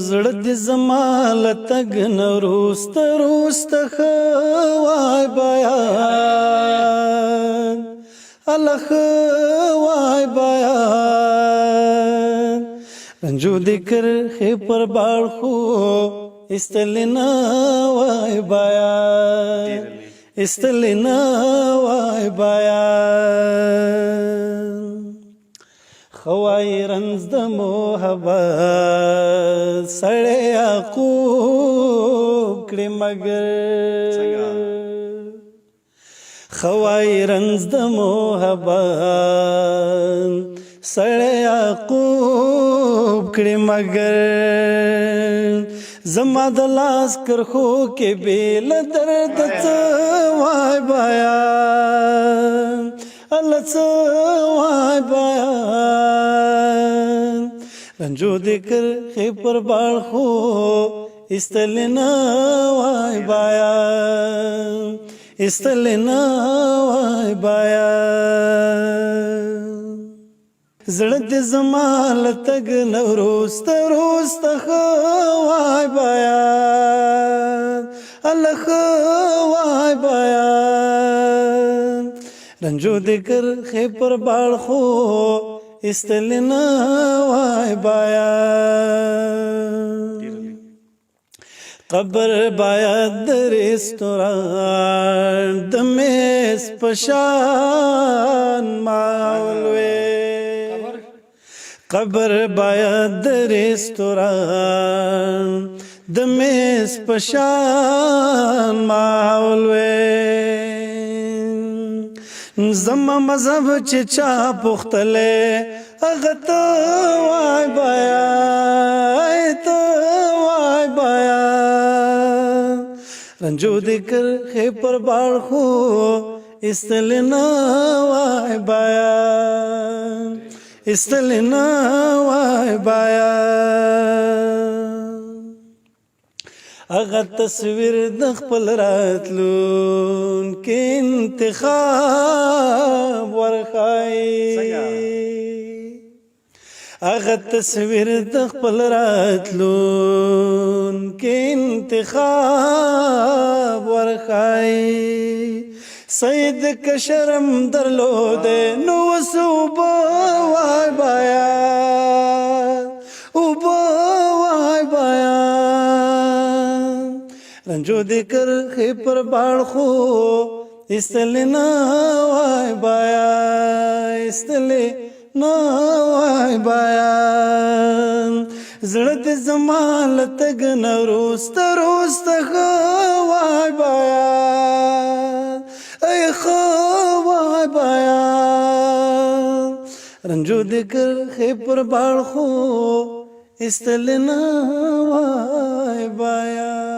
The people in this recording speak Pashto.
زړه دې زما له تګ نه وروسته وروسته ښه وای بیان الله ښه وای بیان رنجو دې کرښې پر باړ خو ایستلې نه وای بیان ایستلې نه وای بیان خوای رنځ د محبت سړی یعقوب کړې مګر خوای رنځ د محبت سړی یعقوب کړې مګر زما د لاس کرښو کې بې له درده څه وای بیان الله څه وای بیان رنجو دې کرښې پر باړ خو ایستلې نه وای بیان ایستلې نه وای بیان زړه دې زما له تګ نه وروسته وروسته ښه وای بیان الله ښه وای بیان رنجو دې کرښې پر باړ خو ایستلې نه وای بیان قبر باید د رستوران د میز په شان ماحول وي قبر باید د رستوران د میز په شان ماحول وي زما مذهب چې چا پوښتلې هغه ته وای بیان ته وای بیان رنجو دې کرښې پر باړ خو ایستلې نه وای بیان ایستلې نه وای بیان هغه تصویر د خپل راتلونکي انتخاب ورښایي هغه تصویر د خپل راتلونکي انتخاب ورښایي سید که شرم درلوده نو اوس اوبه وای بیان اوبه وای بیان رنجو دې کرښې پر باړ خو ایستلې نه وای بیان ایستلې نه وای بیان زړه دې زما له تګ نه وروسته وروسته ښه وای بیان ای ښه وای بیان رنجو دې کرښې پر باړ خو ایستلې نه وای بیان